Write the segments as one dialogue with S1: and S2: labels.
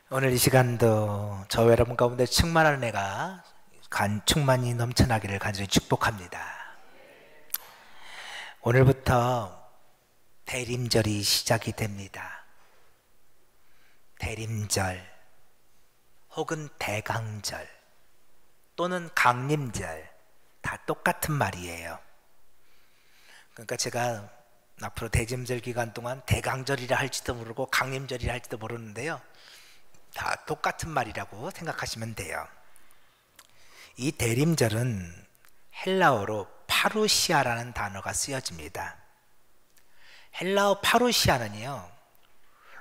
S1: 오늘 이 시간도 저 여러분 가운데 충만한 은혜가 충만히 넘쳐나기를 간절히 축복합니다. 오늘부터 대림절이 시작이 됩니다. 대림절 혹은 대강절 또는 강림절 다 똑같은 말이에요. 그러니까 제가 앞으로 대림절 기간 동안 대강절이라 할지도 모르고 강림절이라 할지도 모르는데요, 다 똑같은 말이라고 생각하시면 돼요. 이 대림절은 헬라어로 파루시아라는 단어가 쓰여집니다. 헬라어 파루시아는요,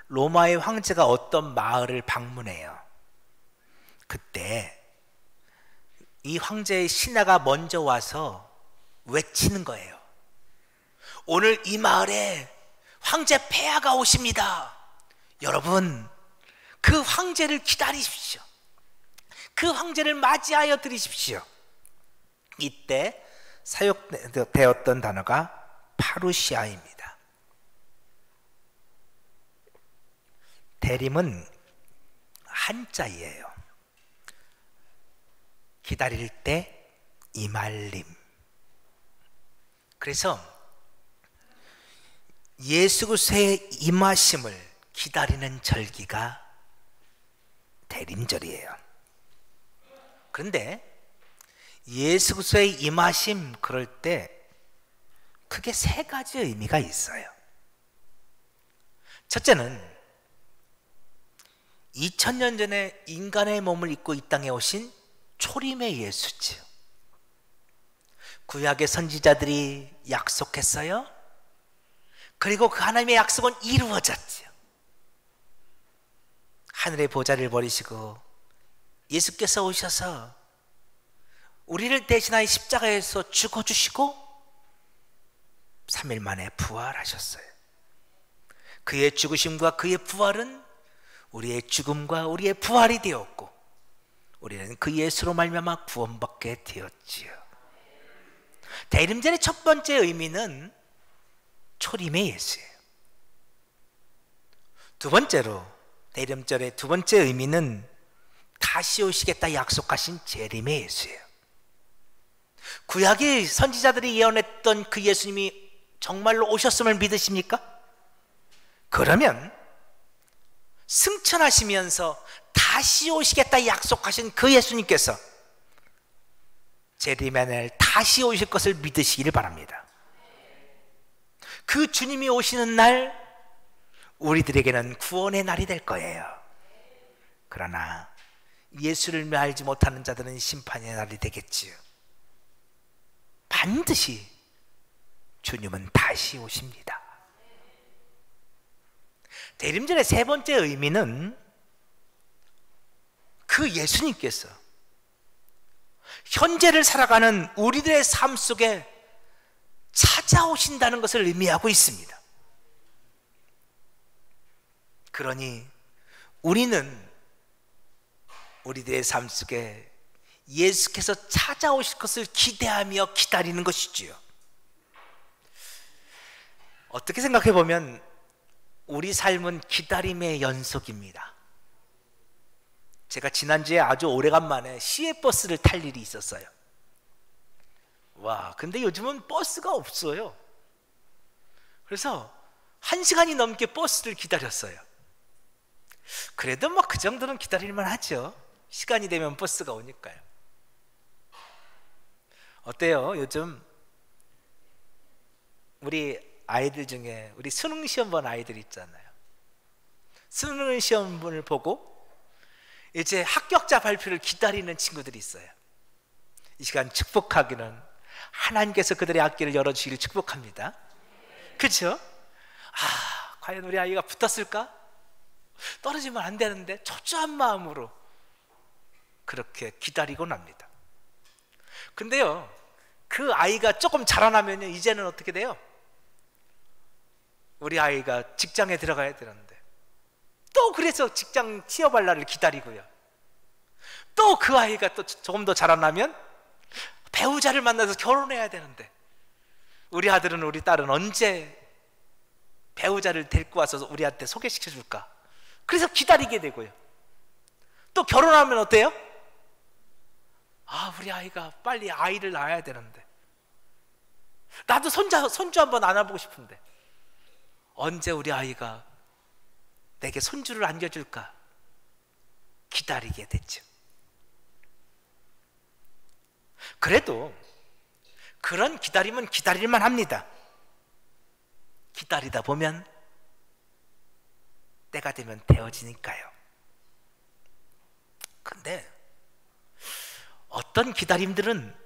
S1: 로마의 황제가 어떤 마을을 방문해요. 그때 이 황제의 신하가 먼저 와서 외치는 거예요. 오늘 이 마을에 황제 폐하가 오십니다. 여러분, 그 황제를 기다리십시오. 그 황제를 맞이하여 드리십시오. 이때 사용되었던 단어가 파루시아입니다. 대림은 한자이에요. 기다릴 때 이말림. 그래서 예수 그리스도의 임하심을 기다리는 절기가 대림절이에요. 그런데 예수 그리스도의 임하심, 그럴 때 크게 세 가지 의미가 있어요. 첫째는 2000년 전에 인간의 몸을 입고 이 땅에 오신 초림의 예수지요. 구약의 선지자들이 약속했어요. 그리고 그 하나님의 약속은 이루어졌지요. 하늘의 보좌를 버리시고 예수께서 오셔서 우리를 대신하여 십자가에서 죽어주시고 3일 만에 부활하셨어요. 그의 죽으심과 그의 부활은 우리의 죽음과 우리의 부활이 되었고, 우리는 그 예수로 말미암아 구원받게 되었지요. 대림절의 첫 번째 의미는 초림의 예수예요. 두 번째로, 대림절의 두 번째 의미는 다시 오시겠다 약속하신 재림의 예수예요. 구약의 선지자들이 예언했던 그 예수님이 정말로 오셨음을 믿으십니까? 그러면 승천하시면서 다시 오시겠다 약속하신 그 예수님께서 재림의 날 다시 오실 것을 믿으시기를 바랍니다. 그 주님이 오시는 날 우리들에게는 구원의 날이 될 거예요. 그러나 예수를 알지 못하는 자들은 심판의 날이 되겠지요. 반드시 주님은 다시 오십니다. 대림절의 세 번째 의미는 그 예수님께서 현재를 살아가는 우리들의 삶 속에 찾아오신다는 것을 의미하고 있습니다. 그러니 우리는 우리들의 삶 속에 예수께서 찾아오실 것을 기대하며 기다리는 것이지요. 어떻게 생각해 보면 우리 삶은 기다림의 연속입니다. 제가 지난주에 아주 오래간만에 시외버스를 탈 일이 있었어요. 와, 근데 요즘은 버스가 없어요. 그래서 1시간이 넘게 버스를 기다렸어요. 그래도 뭐 그 정도는 기다릴만 하죠. 시간이 되면 버스가 오니까요. 어때요? 요즘 우리 아이들 중에 우리 수능 시험 본 아이들 있잖아요. 수능 시험을 보고 이제 합격자 발표를 기다리는 친구들이 있어요. 이 시간 축복하기는 하나님께서 그들의 앞길을 열어주시길 축복합니다. 그렇죠? 아, 과연 우리 아이가 붙었을까? 떨어지면 안 되는데 초조한 마음으로 그렇게 기다리고 납니다. 근데요, 그 아이가 조금 자라나면요, 이제는 어떻게 돼요? 우리 아이가 직장에 들어가야 되는데 또 그래서 직장 취업할 날을 기다리고요, 또 그 아이가 또 조금 더 자라나면 배우자를 만나서 결혼해야 되는데 우리 아들은 우리 딸은 언제 배우자를 데리고 와서 우리한테 소개시켜 줄까? 그래서 기다리게 되고요. 또 결혼하면 어때요? 아, 우리 아이가 빨리 아이를 낳아야 되는데, 나도 손주 한번 안아보고 싶은데, 언제 우리 아이가 내게 손주를 안겨줄까 기다리게 됐죠. 그래도 그런 기다림은 기다릴만 합니다. 기다리다 보면 때가 되면 되어지니까요. 근데 어떤 기다림들은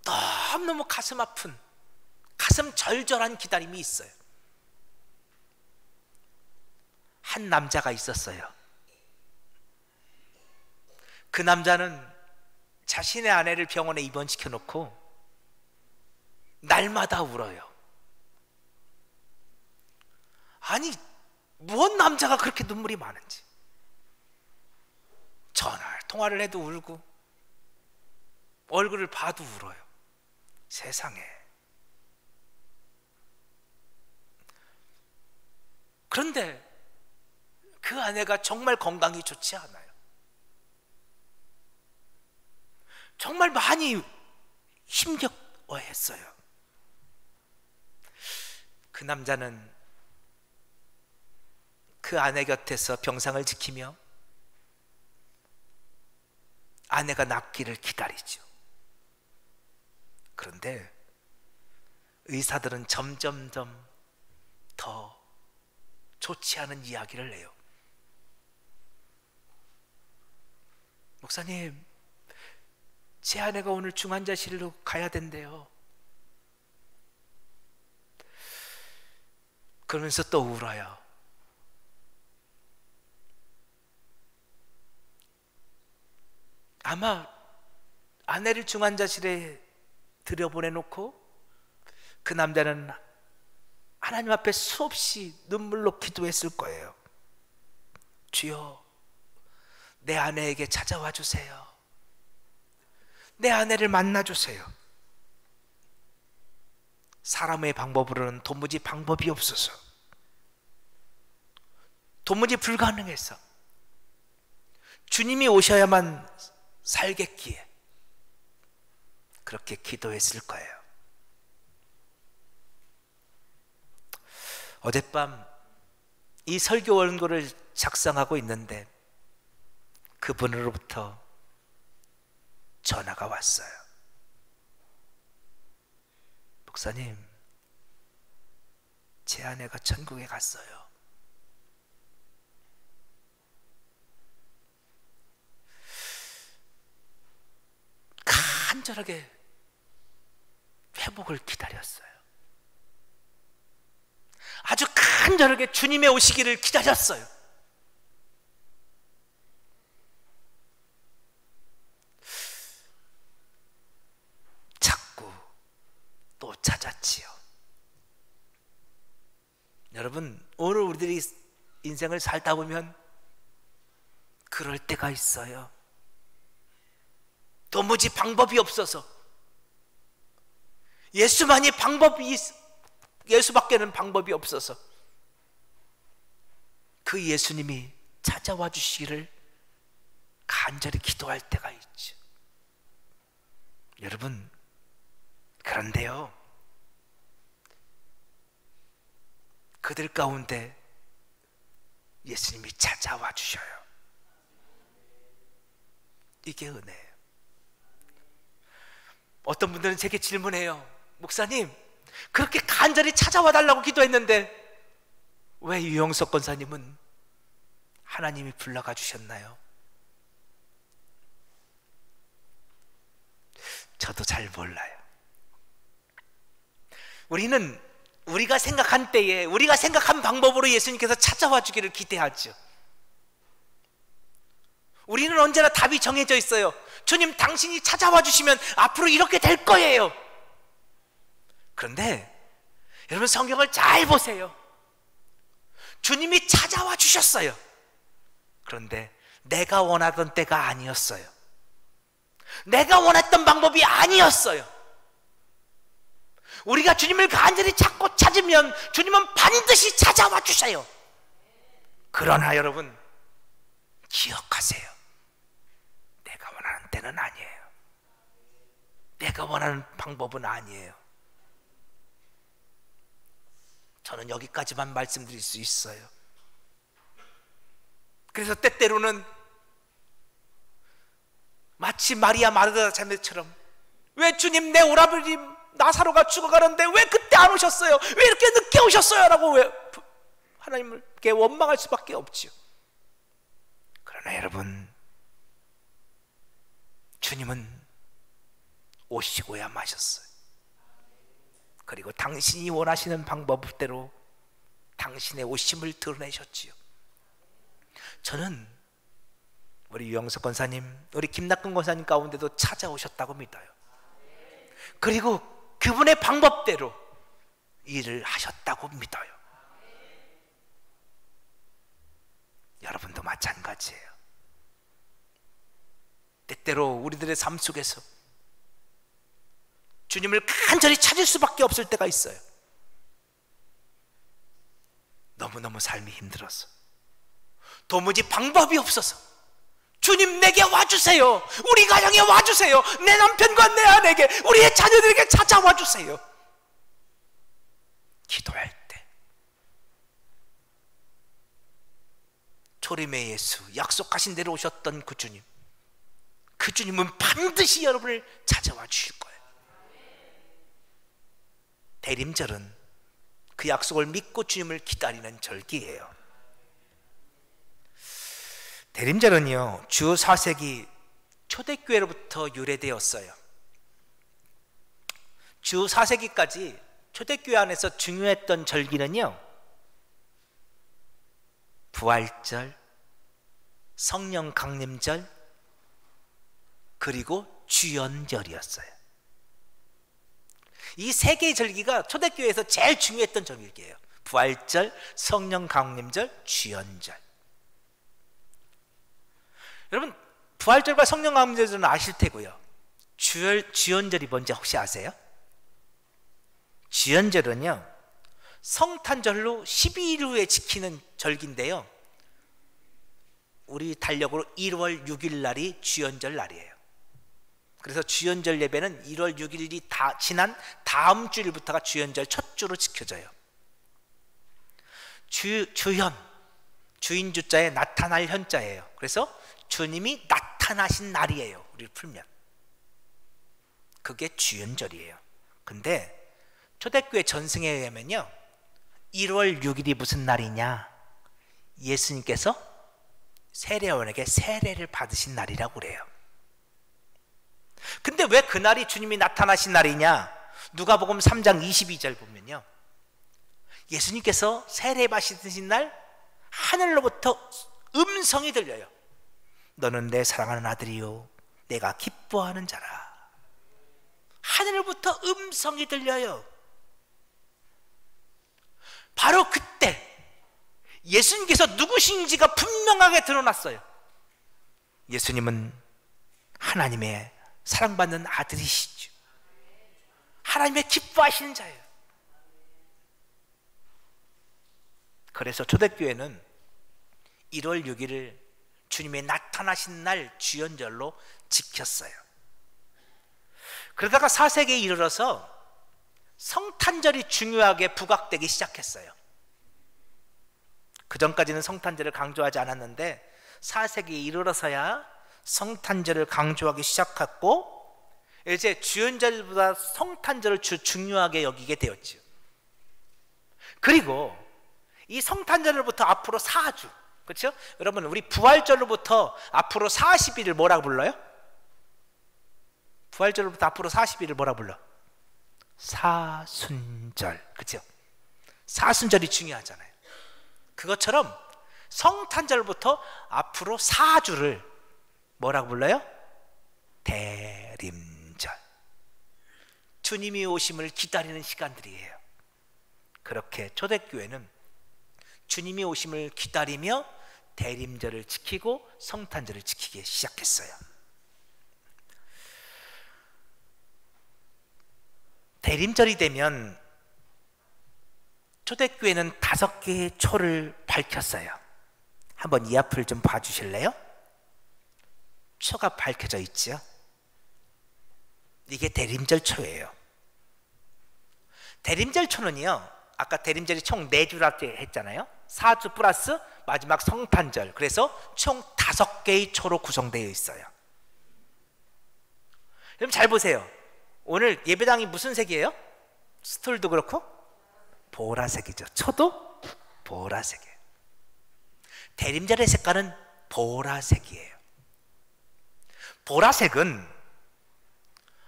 S1: 너무너무 가슴 아픈, 가슴 절절한 기다림이 있어요. 한 남자가 있었어요. 그 남자는 자신의 아내를 병원에 입원시켜 놓고 날마다 울어요. 아니, 무슨 남자가 그렇게 눈물이 많은지. 통화를 해도 울고 얼굴을 봐도 울어요. 세상에. 그런데 그 아내가 정말 건강이 좋지 않아요. 정말 많이 힘겨워했어요. 그 남자는 그 아내 곁에서 병상을 지키며 아내가 낫기를 기다리죠. 그런데 의사들은 점점점 더 좋지 않은 이야기를 해요. 목사님, 제 아내가 오늘 중환자실로 가야 된대요. 그러면서 또 울어요. 아마 아내를 중환자실에 들여보내놓고 그 남자는 하나님 앞에 수없이 눈물로 기도했을 거예요. 주여, 내 아내에게 찾아와 주세요. 내 아내를 만나주세요. 사람의 방법으로는 도무지 방법이 없어서, 도무지 불가능해서 주님이 오셔야만 살겠기에 그렇게 기도했을 거예요. 어젯밤 이 설교 원고를 작성하고 있는데 그분으로부터 전화가 왔어요. 목사님, 제 아내가 천국에 갔어요. 간절하게 회복을 기다렸어요. 아주 간절하게 주님의 오시기를 기다렸어요. 자꾸 또 찾았지요. 여러분, 오늘 우리들이 인생을 살다 보면 그럴 때가 있어요. 도무지 방법이 없어서, 예수밖에는 방법이 없어서 그 예수님이 찾아와 주시기를 간절히 기도할 때가 있죠. 여러분, 그런데요, 그들 가운데 예수님이 찾아와 주셔요. 이게 은혜예요. 어떤 분들은 제게 질문해요. 목사님, 그렇게 간절히 찾아와 달라고 기도했는데 왜 유영석 권사님은 하나님이 불러가 주셨나요? 저도 잘 몰라요. 우리는 우리가 생각한 때에, 우리가 생각한 방법으로 예수님께서 찾아와 주기를 기대하죠. 우리는 언제나 답이 정해져 있어요. 주님, 당신이 찾아와 주시면 앞으로 이렇게 될 거예요. 그런데 여러분, 성경을 잘 보세요. 주님이 찾아와 주셨어요. 그런데 내가 원하던 때가 아니었어요. 내가 원했던 방법이 아니었어요. 우리가 주님을 간절히 찾고 찾으면 주님은 반드시 찾아와 주세요. 그러나 여러분, 기억하세요. 내가 원하는 때는 아니에요. 내가 원하는 방법은 아니에요. 저는 여기까지만 말씀드릴 수 있어요. 그래서 때때로는 마치 마리아 마르다 자매처럼, 왜 주님 내 오라버니 나사로가 죽어가는데 왜 그때 안 오셨어요? 왜 이렇게 늦게 오셨어요? 라고 왜 하나님께 원망할 수밖에 없지요. 그러나 여러분, 주님은 오시고야 마셨어요. 그리고 당신이 원하시는 방법대로 당신의 오심을 드러내셨지요. 저는 우리 유영석 권사님, 우리 김낙근 권사님 가운데도 찾아오셨다고 믿어요. 그리고 그분의 방법대로 일을 하셨다고 믿어요. 여러분도 마찬가지예요. 때때로 우리들의 삶 속에서 주님을 간절히 찾을 수밖에 없을 때가 있어요. 너무너무 삶이 힘들어서, 도무지 방법이 없어서 주님 내게 와주세요. 우리 가정에 와주세요. 내 남편과 내 아내에게, 우리의 자녀들에게 찾아와 주세요. 기도할 때 초림의 예수, 약속하신 대로 오셨던 그 주님, 그 주님은 반드시 여러분을 찾아와 주실 거예요. 대림절은 그 약속을 믿고 주님을 기다리는 절기예요. 대림절은요, 주 4세기 초대교회로부터 유래되었어요. 주 4세기까지 초대교회 안에서 중요했던 절기는요, 부활절, 성령 강림절, 그리고 주연절이었어요. 이 세 개의 절기가 초대교회에서 제일 중요했던 절기예요. 부활절, 성령 강림절, 주연절. 여러분, 부활절과 성령 강림절은 아실 테고요. 주연절이 뭔지 혹시 아세요? 주연절은요, 성탄절로 12일 후에 지키는 절기인데요, 우리 달력으로 1월 6일 날이 주연절 날이에요. 그래서 주연절 예배는 1월 6일이 다 지난 다음 주일부터가 주연절 첫 주로 지켜져요. 주현, 주인주자에 나타날 현자예요. 그래서 주님이 나타나신 날이에요. 우리를 풀면 그게 주연절이에요. 근데 초대교회 전승에 의하면요, 1월 6일이 무슨 날이냐, 예수님께서 세례요한에게 세례를 받으신 날이라고 그래요. 근데 왜 그날이 주님이 나타나신 날이냐? 누가복음 3장 22절 보면요, 예수님께서 세례 받으신 날 하늘로부터 음성이 들려요. 너는 내 사랑하는 아들이요, 내가 기뻐하는 자라. 하늘로부터 음성이 들려요. 바로 그때 예수님께서 누구신지가 분명하게 드러났어요. 예수님은 하나님의 사랑받는 아들이시죠. 하나님의 기뻐하시는 자예요. 그래서 초대교회는 1월 6일을 주님의 나타나신 날 주연절로 지켰어요. 그러다가 4세기에 이르러서 성탄절이 중요하게 부각되기 시작했어요. 그 전까지는 성탄절을 강조하지 않았는데 4세기에 이르러서야 성탄절을 강조하기 시작했고, 이제 주연절보다 성탄절을 중요하게 여기게 되었죠. 그리고 이 성탄절로부터 앞으로 4주, 그렇죠? 여러분, 우리 부활절로부터 앞으로 40일을 뭐라고 불러요? 부활절로부터 앞으로 40일을 뭐라고 불러? 사순절, 그렇죠? 사순절이 중요하잖아요. 그것처럼 성탄절부터 앞으로 4주를 뭐라고 불러요? 대림절. 주님이 오심을 기다리는 시간들이에요. 그렇게 초대교회는 주님이 오심을 기다리며 대림절을 지키고 성탄절을 지키기 시작했어요. 대림절이 되면 초대교회는 5개의 초를 밝혔어요. 한번 이 앞을 좀 봐주실래요? 초가 밝혀져 있지요. 이게 대림절초예요. 대림절초는요, 아까 대림절이 총 4주라고 했잖아요. 4주 플러스 마지막 성탄절, 그래서 총 5개의 초로 구성되어 있어요. 여러분 잘 보세요. 오늘 예배당이 무슨 색이에요? 스툴도 그렇고 보라색이죠. 초도 보라색이에요. 대림절의 색깔은 보라색이에요. 보라색은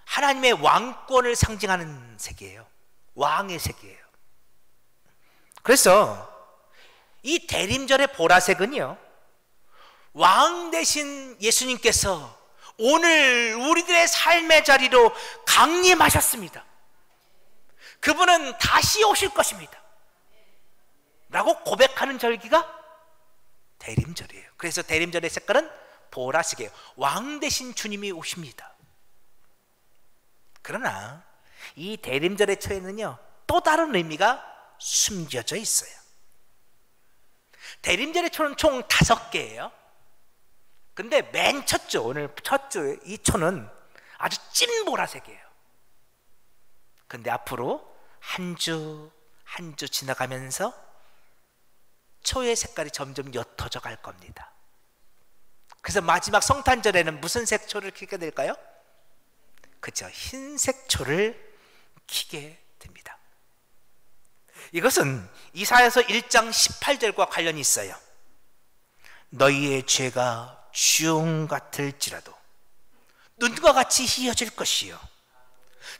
S1: 하나님의 왕권을 상징하는 색이에요. 왕의 색이에요. 그래서 이 대림절의 보라색은요, 왕 대신 예수님께서 오늘 우리들의 삶의 자리로 강림하셨습니다. 그분은 다시 오실 것입니다 라고 고백하는 절기가 대림절이에요. 그래서 대림절의 색깔은 보라색이에요. 왕 대신 주님이 오십니다. 그러나 이 대림절의 초에는요, 또 다른 의미가 숨겨져 있어요. 대림절의 초는 총 5개예요. 근데 맨 첫 주, 오늘 첫 주 이 초는 아주 찐 보라색이에요. 근데 앞으로 한 주 한 주 지나가면서 초의 색깔이 점점 옅어져 갈 겁니다. 그래서 마지막 성탄절에는 무슨 색 초를 켜게 될까요? 그렇죠, 흰색 초를 켜게 됩니다. 이것은 이사야서 1장 18절과 관련이 있어요. 너희의 죄가 주홍 같을지라도 눈과 같이 희어질 것이요,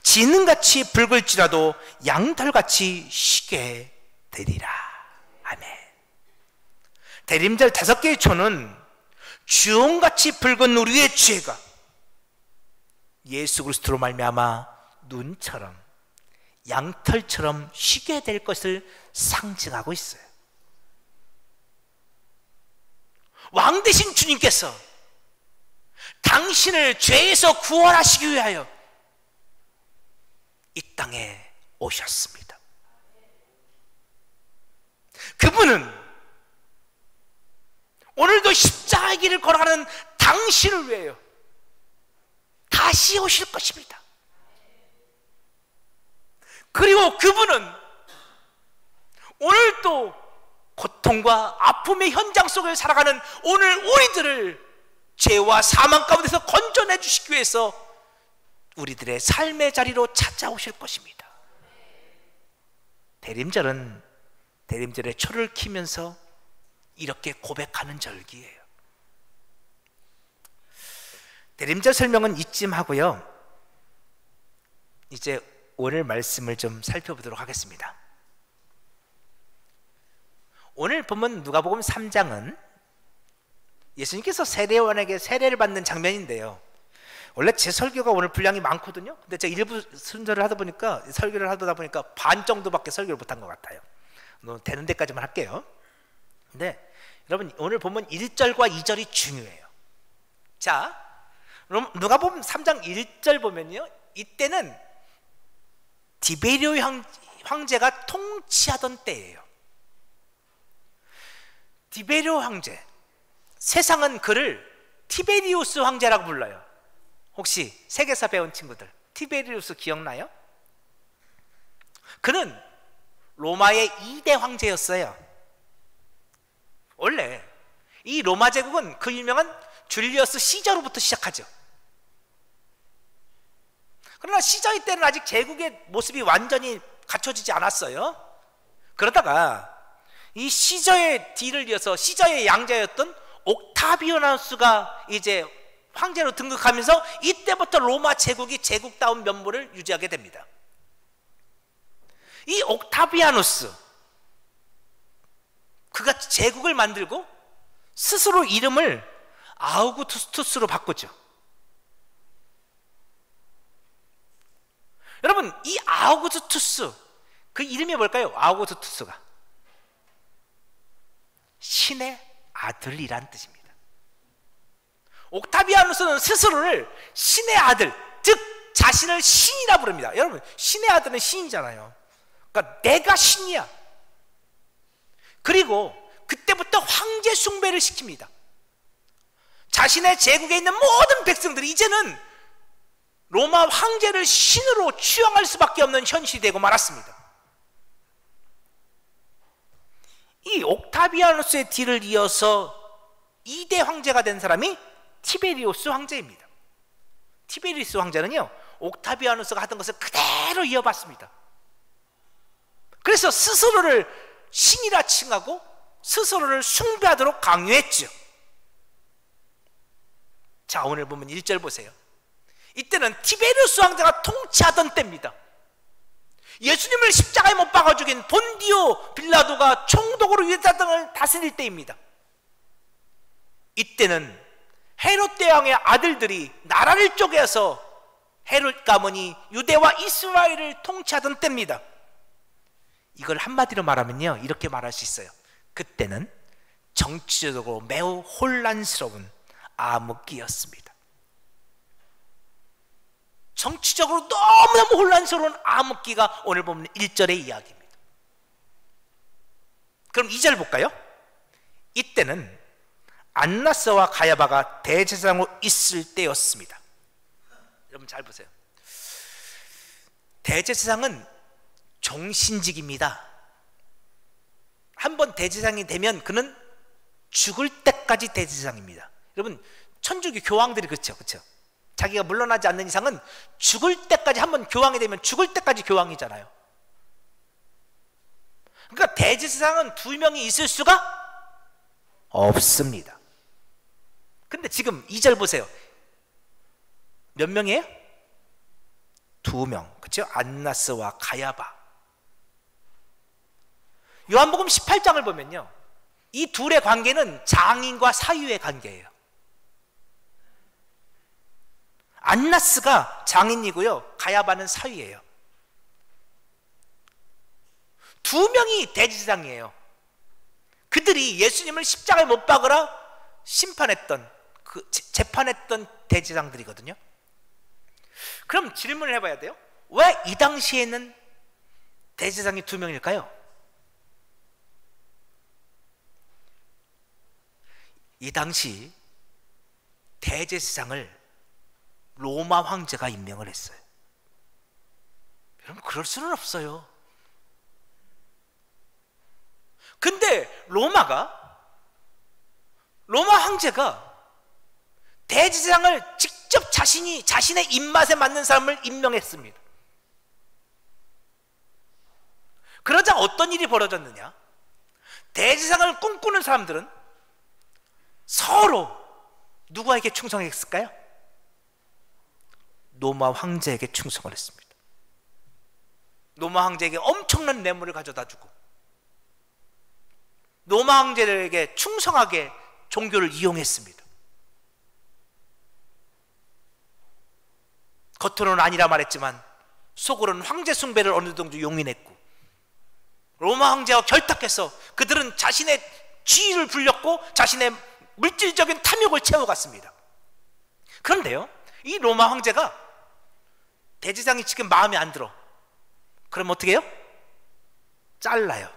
S1: 지능같이 붉을지라도 양털같이 쉬게 되리라. 아멘. 대림절 5개의 초는 주홍같이 붉은 우리의 죄가 예수 그리스도로 말미암아 눈처럼 양털처럼 쉬게 될 것을 상징하고 있어요. 왕 대신 주님께서 당신을 죄에서 구원하시기 위하여 이 땅에 오셨습니다. 그분은 오늘도 십자가의 길을 걸어가는 당신을 위하여 다시 오실 것입니다. 그리고 그분은 오늘도 고통과 아픔의 현장 속에 살아가는 오늘 우리들을 죄와 사망 가운데서 건져내 주시기 위해서 우리들의 삶의 자리로 찾아오실 것입니다. 대림절은 대림절의 초를 키면서 이렇게 고백하는 절기예요. 대림절 설명은 이쯤 하고요, 이제 오늘 말씀을 좀 살펴보도록 하겠습니다. 오늘 보면 누가복음 3장은 예수님께서 세례요한에게 세례를 받는 장면인데요, 원래 제 설교가 오늘 분량이 많거든요. 근데 제가 일부 순서를 하다 보니까, 설교를 하다 보니까 반 정도밖에 설교를 못한 것 같아요. 되는 데까지만 할게요. 근데 여러분 오늘 보면 1절과 2절이 중요해요. 자, 그럼 누가복음 3장 1절 보면요, 이때는 디베리오 황제가 통치하던 때예요. 디베리오 황제, 세상은 그를 티베리우스 황제라고 불러요. 혹시 세계사 배운 친구들 티베리우스 기억나요? 그는 로마의 2대 황제였어요. 원래 이 로마 제국은 그 유명한 줄리어스 시저로부터 시작하죠. 그러나 시저의 때는 아직 제국의 모습이 완전히 갖춰지지 않았어요. 그러다가 이 시저의 뒤를 이어서 시저의 양자였던 옥타비아누스가 이제 황제로 등극하면서 이때부터 로마 제국이 제국다운 면모를 유지하게 됩니다. 이 옥타비아누스, 그가 제국을 만들고 스스로 이름을 아우구스투스로 바꾸죠. 여러분, 이 아우구스투스, 그 이름이 뭘까요? 아우구스투스가 신의 아들이란 뜻입니다. 옥타비아누스는 스스로를 신의 아들, 즉 자신을 신이라 부릅니다. 여러분, 신의 아들은 신이잖아요. 그러니까 내가 신이야. 그리고 그때부터 황제 숭배를 시킵니다. 자신의 제국에 있는 모든 백성들이 이제는 로마 황제를 신으로 추앙할 수밖에 없는 현실이 되고 말았습니다. 이 옥타비아누스의 뒤를 이어서 2대 황제가 된 사람이 티베리우스 황제입니다. 티베리우스 황제는요, 옥타비아누스가 하던 것을 그대로 이어받습니다. 그래서 스스로를 신이라 칭하고 스스로를 숭배하도록 강요했죠. 자, 오늘 보면 1절 보세요. 이때는 티베리우스 황제가 통치하던 때입니다. 예수님을 십자가에 못 박아 죽인 본디오 빌라도가 총독으로 유다 땅을 다스릴 때입니다. 이때는 헤롯 대왕의 아들들이 나라를 쪼개서 헤롯 가문이 유대와 이스라엘을 통치하던 때입니다. 이걸 한마디로 말하면요, 이렇게 말할 수 있어요. 그때는 정치적으로 매우 혼란스러운 암흑기였습니다. 정치적으로 너무너무 혼란스러운 암흑기가 오늘 보면 1절의 이야기입니다. 그럼 2절 볼까요? 이때는 안나스와 가야바가 대제사장으로 있을 때였습니다. 여러분 잘 보세요. 대제사장은 종신직입니다. 한번 대제사장이 되면 그는 죽을 때까지 대제사장입니다. 여러분 천주교 교황들이 그렇죠. 자기가 물러나지 않는 이상은 죽을 때까지, 한번 교황이 되면 죽을 때까지 교황이잖아요. 그러니까 대제사장은 2명이 있을 수가 없습니다. 근데 지금 2절 보세요. 몇 명이에요? 2명. 그렇죠? 안나스와 가야바. 요한복음 18장을 보면요, 이 둘의 관계는 장인과 사유의 관계예요. 안나스가 장인이고요, 가야바는 사위예요. 2명이 대제사장이에요. 그들이 예수님을 십자가에 못 박으라 심판했던, 재판했던 대제사장들이거든요. 그럼 질문을 해봐야 돼요. 왜 이 당시에는 대제사장이 2명일까요? 이 당시 대제사장을 로마 황제가 임명을 했어요. 여러분 그럴 수는 없어요. 근데 로마 황제가 대제사장을 직접 자신의 입맛에 맞는 사람을 임명했습니다. 그러자 어떤 일이 벌어졌느냐? 대제사장을 꿈꾸는 사람들은 서로 누구에게 충성했을까요? 로마 황제에게 충성을 했습니다. 로마 황제에게 엄청난 뇌물을 가져다 주고 로마 황제에게 충성하게 종교를 이용했습니다. 겉으로는 아니라 말했지만 속으로는 황제 숭배를 어느 정도 용인했고, 로마 황제와 결탁해서 그들은 자신의 지위를 불렸고 자신의 물질적인 탐욕을 채워갔습니다. 그런데요, 이 로마 황제가 대제사장이 지금 마음에 안 들어. 그럼 어떻게 해요? 잘라요.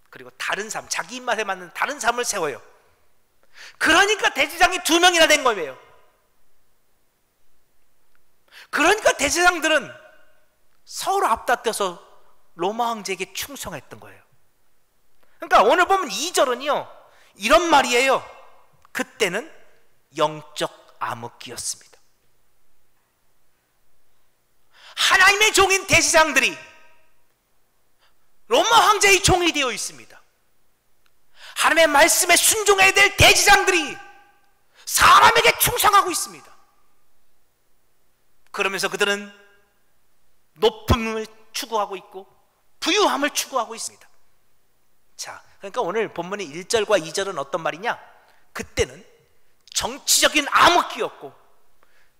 S1: 그리고 다른 삶, 자기 입맛에 맞는 다른 삶을 세워요. 그러니까 대제사장이 2명이나 된 거예요. 그러니까 대제사장들은 서로 앞다퉈서 로마 황제에게 충성했던 거예요. 그러니까 오늘 보면 2절은요 이런 말이에요. 그때는 영적 암흑기였습니다. 하나님의 종인 대제사장들이 로마 황제의 종이 되어 있습니다. 하나님의 말씀에 순종해야 될 대제사장들이 사람에게 충성하고 있습니다. 그러면서 그들은 높음을 추구하고 있고 부유함을 추구하고 있습니다. 자, 그러니까 오늘 본문의 1절과 2절은 어떤 말이냐? 그때는 정치적인 암흑기였고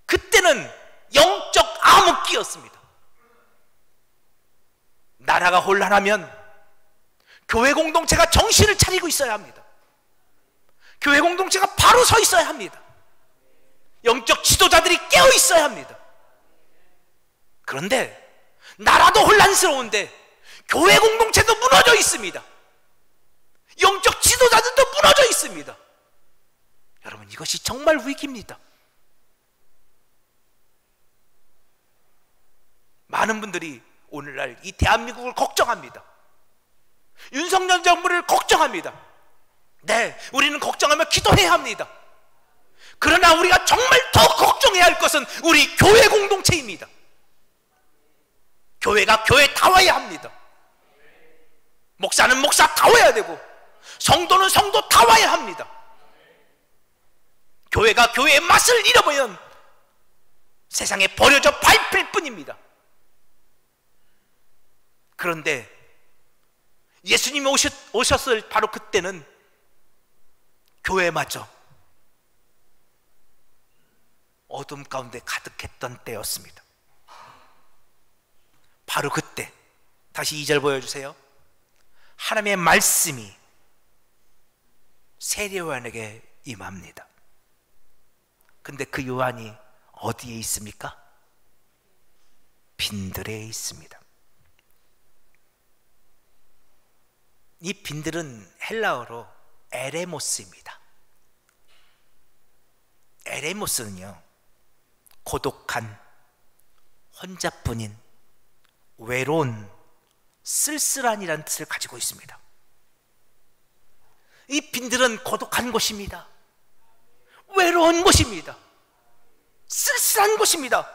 S1: 그때는 영적 암흑기였습니다. 나라가 혼란하면 교회 공동체가 정신을 차리고 있어야 합니다. 교회 공동체가 바로 서 있어야 합니다. 영적 지도자들이 깨어 있어야 합니다. 그런데 나라도 혼란스러운데 교회 공동체도 무너져 있습니다. 영적 지도자들도 무너져 있습니다. 여러분 여러분, 이것이 정말 위기입니다. 많은 분들이 오늘날 이 대한민국을 걱정합니다. 윤석열 정부를 걱정합니다. 네, 우리는 걱정하며 기도해야 합니다. 그러나 우리가 정말 더 걱정해야 할 것은 우리 교회 공동체입니다. 교회가 교회다워야 합니다. 목사는 목사다워야 되고 성도는 성도다워야 합니다. 교회가 교회의 맛을 잃어버리면 세상에 버려져 밟힐 뿐입니다. 그런데 예수님이 오셨을 바로 그때는 교회마저 어둠 가운데 가득했던 때였습니다. 바로 그때, 다시 2절 보여주세요. 하나님의 말씀이 세례 요한에게 임합니다. 근데 그 요한이 어디에 있습니까? 빈들에 있습니다. 이 빈들은 헬라어로 에레모스입니다. 에레모스는요, 고독한, 혼자뿐인, 외로운, 쓸쓸한이라는 뜻을 가지고 있습니다. 이 빈들은 고독한 곳입니다. 외로운 곳입니다. 쓸쓸한 곳입니다.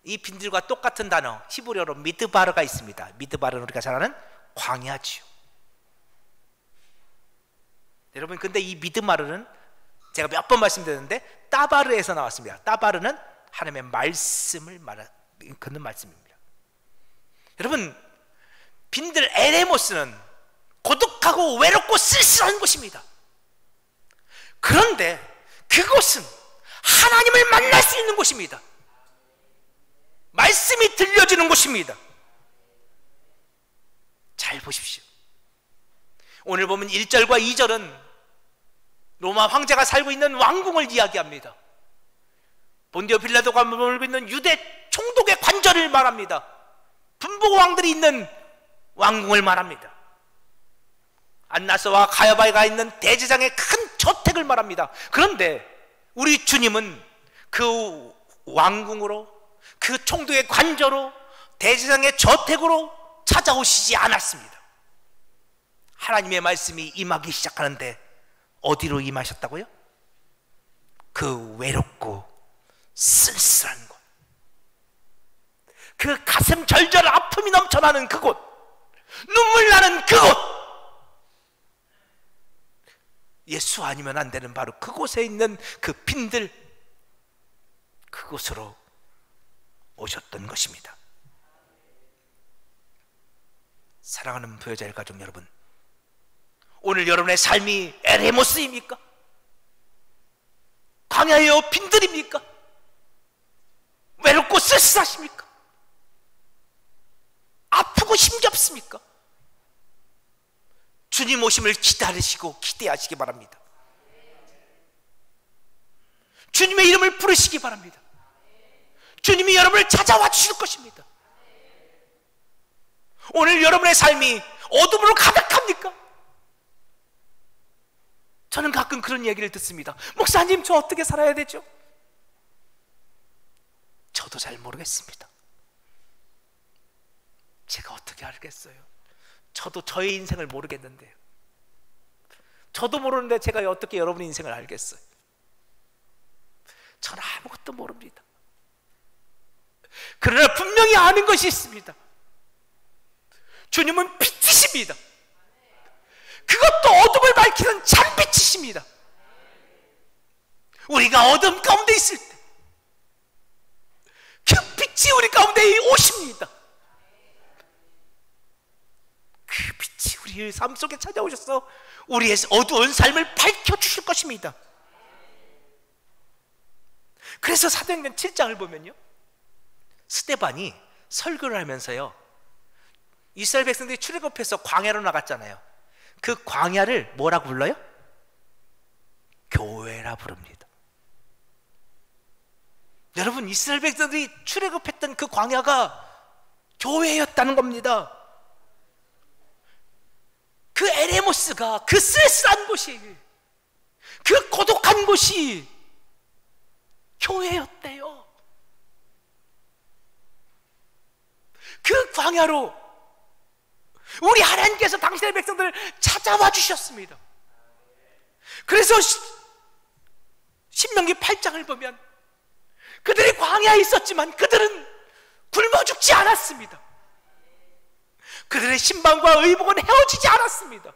S1: 이 빈들과 똑같은 단어, 히브리어로 미드바르가 있습니다. 미드바르는 우리가 잘 아는 광야지요. 여러분, 근데 이 미드바르는 제가 몇 번 말씀드렸는데 따바르에서 나왔습니다. 따바르는 하나님의 말씀을 걷는 말씀입니다. 여러분, 빈들 에레모스는 고독하고 외롭고 쓸쓸한 곳입니다. 그런데 그곳은 하나님을 만날 수 있는 곳입니다. 말씀이 들려지는 곳입니다. 잘 보십시오. 오늘 보면 1절과 2절은 로마 황제가 살고 있는 왕궁을 이야기합니다. 본디오 빌라도가 머물고 있는 유대 총독의 관절을 말합니다. 분봉 왕들이 있는 왕궁을 말합니다. 안나스와 가야바가 있는 대제장의 큰 저택을 말합니다. 그런데 우리 주님은 그 왕궁으로, 그 총독의 관저로, 대제장의 저택으로 찾아오시지 않았습니다. 하나님의 말씀이 임하기 시작하는데 어디로 임하셨다고요? 그 외롭고 쓸쓸한 곳, 그 가슴 절절 아픔이 넘쳐나는 그곳, 눈물 나는 그곳, 예수 아니면 안 되는 바로 그곳에 있는 그 빈들, 그곳으로 오셨던 것입니다. 사랑하는 부여자의 가족 여러분, 오늘 여러분의 삶이 에레모스입니까? 광야의 빈들입니까? 외롭고 쓸쓸하십니까? 아프고 힘겹습니까? 주님 오심을 기다리시고 기대하시기 바랍니다. 주님의 이름을 부르시기 바랍니다. 주님이 여러분을 찾아와 주실 것입니다. 오늘 여러분의 삶이 어둠으로 가득합니까? 저는 가끔 그런 얘기를 듣습니다. 목사님, 저 어떻게 살아야 되죠? 저도 잘 모르겠습니다. 제가 어떻게 알겠어요? 저도 저의 인생을 모르겠는데요. 저도 모르는데 제가 어떻게 여러분의 인생을 알겠어요? 저는 아무것도 모릅니다. 그러나 분명히 아는 것이 있습니다. 주님은 빛이십니다. 그것도 어둠을 밝히는 참빛이십니다. 우리가 어둠 가운데 있을 때 그 빛이 우리 가운데 오십니다. 그 빛이 우리의 삶 속에 찾아오셔서 우리의 어두운 삶을 밝혀주실 것입니다. 그래서 사도행전 7장을 보면요, 스데반이 설교를 하면서요, 이스라엘 백성들이 출애굽해서 광야로 나갔잖아요. 그 광야를 뭐라고 불러요? 교회라 부릅니다. 여러분, 이스라엘 백성들이 출애굽했던 그 광야가 교회였다는 겁니다. 그 에레모스가, 그 쓸쓸한 곳이, 그 그 고독한 곳이 교회였대요. 그 광야로 우리 하나님께서 당신의 백성들을 찾아와 주셨습니다. 그래서 신명기 8장을 보면 그들이 광야에 있었지만 그들은 굶어 죽지 않았습니다. 그들의 신방과 의복은 헤어지지 않았습니다.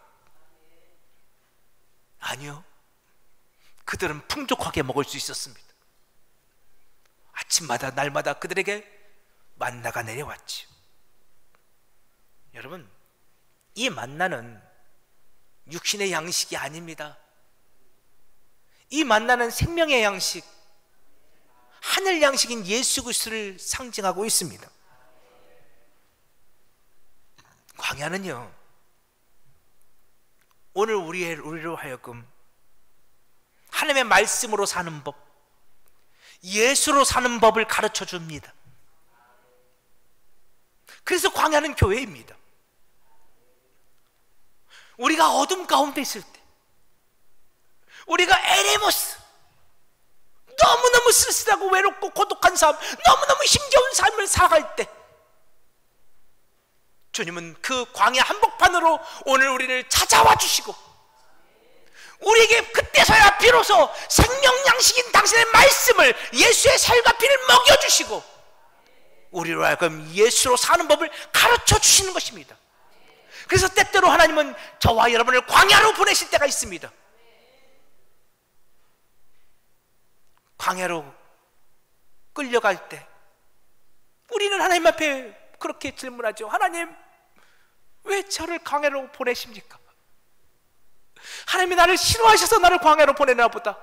S1: 아니요, 그들은 풍족하게 먹을 수 있었습니다. 아침마다 날마다 그들에게 만나가 내려왔지요. 여러분, 이 만나는 육신의 양식이 아닙니다. 이 만나는 생명의 양식, 하늘 양식인 예수 그리스도를 상징하고 있습니다. 광야는요, 오늘 우리로 하여금 하나님의 말씀으로 사는 법, 예수로 사는 법을 가르쳐 줍니다. 그래서 광야는 교회입니다. 우리가 어둠 가운데 있을 때, 우리가 에레모스, 너무너무 쓸쓸하고 외롭고 고독한 삶, 너무너무 힘겨운 삶을 살아갈 때 주님은 그 광야 한복판으로 오늘 우리를 찾아와 주시고 우리에게 그때서야 비로소 생명 양식인 당신의 말씀을, 예수의 살과 피를 먹여주시고 우리로 하여금 예수로 사는 법을 가르쳐 주시는 것입니다. 그래서 때때로 하나님은 저와 여러분을 광야로 보내실 때가 있습니다. 광야로 끌려갈 때 우리는 하나님 앞에 그렇게 질문하죠. 하나님, 왜 저를 광야로 보내십니까? 하나님이 나를 싫어하셔서 나를 광야로 보내나 보다.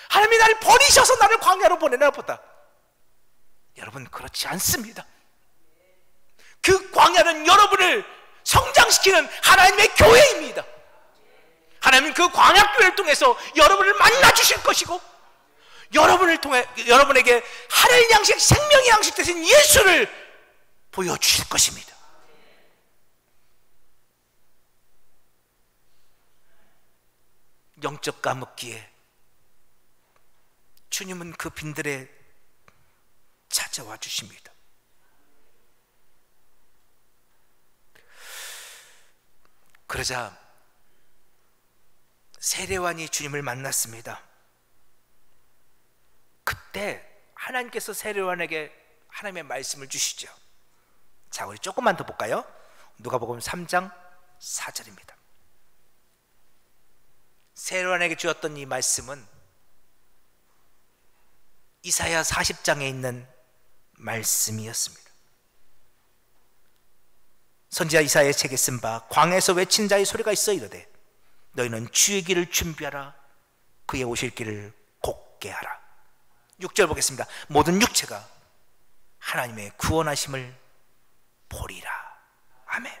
S1: 하나님이 나를 버리셔서 나를 광야로 보내나 보다. 여러분, 그렇지 않습니다. 그 광야는 여러분을 성장시키는 하나님의 교회입니다. 하나님은 그 광야교회를 통해서 여러분을 만나주실 것이고 여러분을 통해 여러분에게 하늘 양식, 생명의 양식 되신 예수를 보여주실 것입니다. 영적 까먹기에 주님은 그 빈들에 찾아와 주십니다. 그러자 세례요한이 주님을 만났습니다. 그때 하나님께서 세례요한에게 하나님의 말씀을 주시죠. 자, 우리 조금만 더 볼까요? 누가복음 3장 4절입니다. 세례요한에게 주었던 이 말씀은 이사야 40장에 있는 말씀이었습니다. 선지자 이사야의 책에 쓴 바 광야에서 외친 자의 소리가 있어 이르되 너희는 주의 길을 준비하라, 그의 오실 길을 곧게 하라. 6절 보겠습니다. 모든 육체가 하나님의 구원하심을 보리라. 아멘.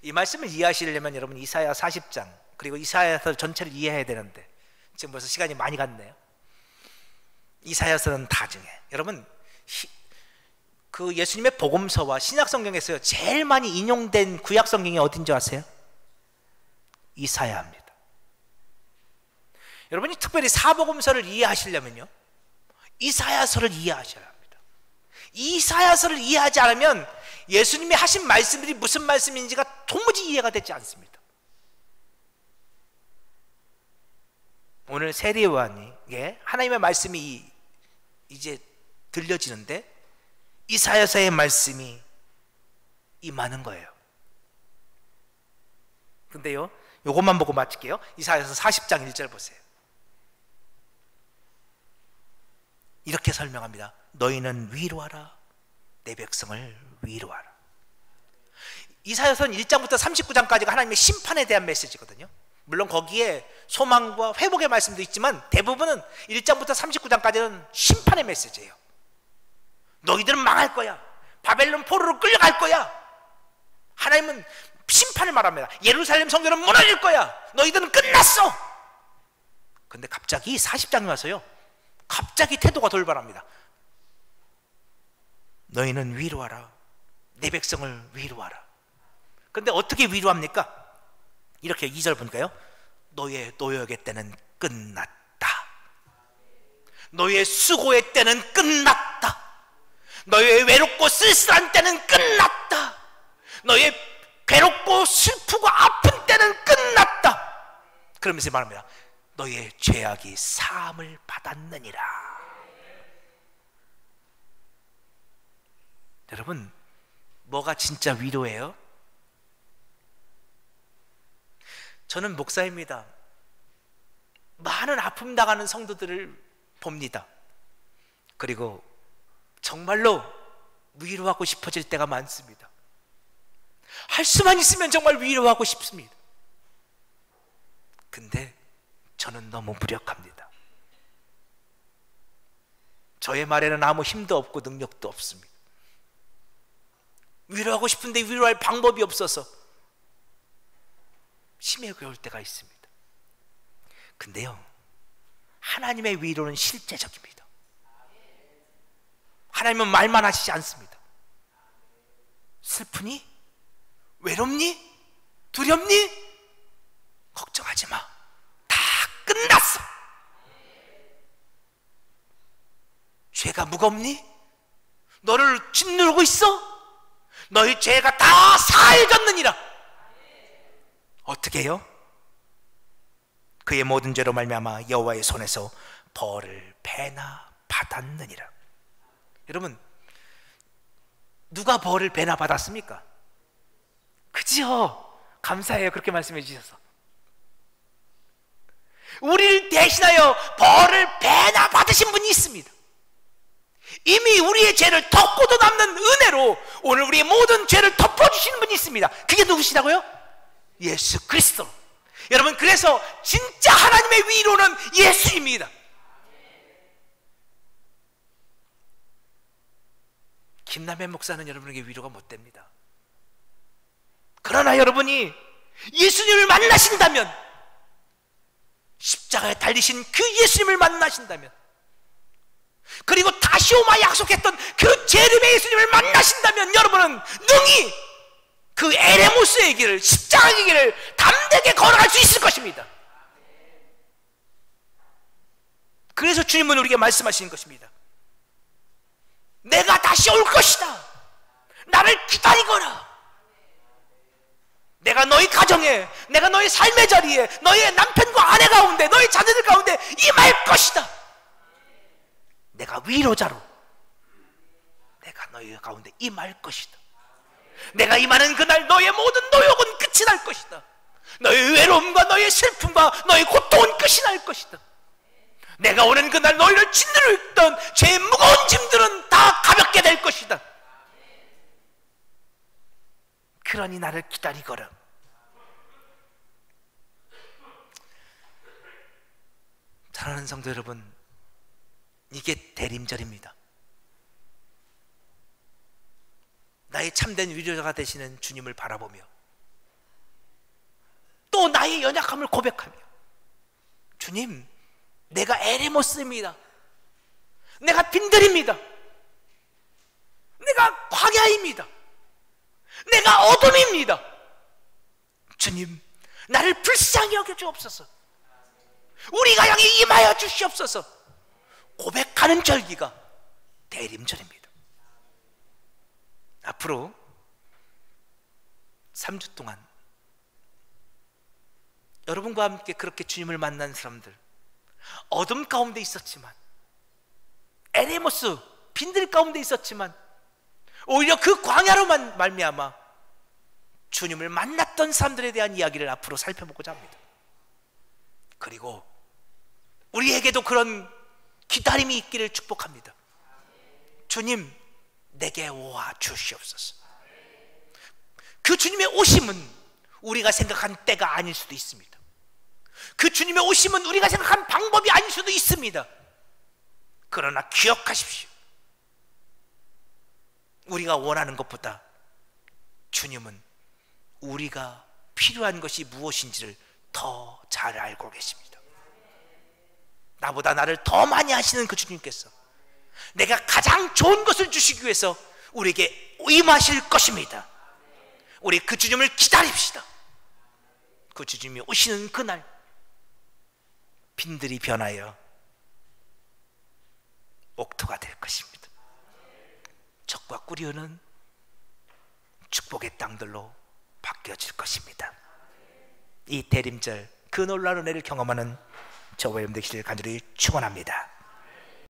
S1: 이 말씀을 이해하시려면 여러분 이사야 40장 그리고 이사야서 전체를 이해해야 되는데 지금 벌써 시간이 많이 갔네요. 이사야서는 나중에, 여러분 그 예수님의 복음서와 신약성경에서 제일 많이 인용된 구약성경이 어딘지 아세요? 이사야입니다. 여러분이 특별히 사복음서를 이해하시려면요 이사야서를 이해하셔야 합니다. 이사야서를 이해하지 않으면 예수님이 하신 말씀들이 무슨 말씀인지가 도무지 이해가 되지 않습니다. 오늘 세례요한에게 하나님의 말씀이 이제 들려지는데 이사야서의 말씀이 임하는 거예요. 근데요, 요것만 보고 마칠게요. 이사야서 40장 1절 보세요. 이렇게 설명합니다. 너희는 위로하라, 내 백성을 위로하라. 이사야서는 1장부터 39장까지가 하나님의 심판에 대한 메시지거든요. 물론 거기에 소망과 회복의 말씀도 있지만 대부분은 1장부터 39장까지는 심판의 메시지예요. 너희들은 망할 거야, 바벨론 포로로 끌려갈 거야. 하나님은 심판을 말합니다. 예루살렘 성전은 무너질 거야, 너희들은 끝났어. 근데 갑자기 40장에 와서요 갑자기 태도가 돌변합니다. 너희는 위로하라, 내 백성을 위로하라. 근데 어떻게 위로합니까? 이렇게 2절 보니까요 너의 노역의 때는 끝났다. 너의 수고의 때는 끝났다. 너의 외롭고 쓸쓸한 때는 끝났다. 너의 괴롭고 슬프고 아픈 때는 끝났다. 그러면서 말합니다. 너의 죄악이 사함을 받았느니라. 여러분, 뭐가 진짜 위로예요? 저는 목사입니다. 많은 아픔 당하는 성도들을 봅니다. 그리고 정말로 위로하고 싶어질 때가 많습니다. 할 수만 있으면 정말 위로하고 싶습니다. 근데 저는 너무 무력합니다. 저의 말에는 아무 힘도 없고 능력도 없습니다. 위로하고 싶은데 위로할 방법이 없어서 심히 괴로울 때가 있습니다. 근데요, 하나님의 위로는 실제적입니다. 하나님은 말만 하시지 않습니다. 슬프니? 외롭니? 두렵니? 걱정하지 마. 다 끝났어. 죄가 무겁니? 너를 짓누르고 있어? 너희 죄가 다 사해졌느니라. 어떻게 해요? 그의 모든 죄로 말미암아 여호와의 손에서 벌을 배나 받았느니라. 여러분, 누가 벌을 배나 받았습니까? 그죠? 감사해요. 그렇게 말씀해 주셔서. 우리를 대신하여 벌을 배나 받으신 분이 있습니다. 이미 우리의 죄를 덮고도 남는 은혜로 오늘 우리의 모든 죄를 덮어주시는 분이 있습니다. 그게 누구시라고요? 예수 그리스도. 여러분, 그래서 진짜 하나님의 위로는 예수입니다. 김남현 목사는 여러분에게 위로가 못 됩니다. 그러나 여러분이 예수님을 만나신다면, 십자가에 달리신 그 예수님을 만나신다면, 그리고 다시 오마 약속했던 그 재림의 예수님을 만나신다면, 여러분은 능히 그 에레모스의 길을, 십자가의 길을 담대하게 걸어갈 수 있을 것입니다. 그래서 주님은 우리에게 말씀하시는 것입니다. 내가 다시 올 것이다. 나를 기다리거라. 내가 너희 가정에, 내가 너희 삶의 자리에, 너희 남편과 아내 가운데, 너희 자녀들 가운데 임할 것이다. 내가 위로자로 내가 너희 가운데 임할 것이다. 내가 임하는 그날 너의 모든 노역은 끝이 날 것이다. 너의 외로움과 너의 슬픔과 너의 고통은 끝이 날 것이다. 내가 오는 그날 너희를 짓누르고 있던 죄의 무거운 짐들은 다 가볍게 될 것이다. 그러니 나를 기다리거라. 사랑하는 성도 여러분, 이게 대림절입니다. 나의 참된 위로자가 되시는 주님을 바라보며 또 나의 연약함을 고백하며, 주님, 내가 에레모스입니다. 내가 빈들입니다. 내가 광야입니다. 내가 어둠입니다. 주님, 나를 불쌍히 여겨주옵소서. 우리 가정에 임하여 주시옵소서. 고백하는 절기가 대림절입니다. 앞으로 3주 동안 여러분과 함께 그렇게 주님을 만난 사람들, 어둠 가운데 있었지만, 에레모스 빈들 가운데 있었지만, 오히려 그 광야로만 말미암아 주님을 만났던 사람들에 대한 이야기를 앞으로 살펴보고자 합니다. 그리고 우리에게도 그런 기다림이 있기를 축복합니다. 주님, 내게 와 주시옵소서. 그 주님의 오심은 우리가 생각한 때가 아닐 수도 있습니다. 그 주님의 오심은 우리가 생각한 방법이 아닐 수도 있습니다. 그러나 기억하십시오. 우리가 원하는 것보다 주님은 우리가 필요한 것이 무엇인지를 더 잘 알고 계십니다. 나보다 나를 더 많이 아시는 그 주님께서 내가 가장 좋은 것을 주시기 위해서 우리에게 임하실 것입니다. 우리 그 주님을 기다립시다. 그 주님이 오시는 그날 빈들이 변하여 옥토가 될 것입니다. 적과 꾸려는 축복의 땅들로 바뀌어질 것입니다. 이 대림절 그 놀라운 은혜를 경험하는 저와 여러분 되시길 간절히 축원합니다.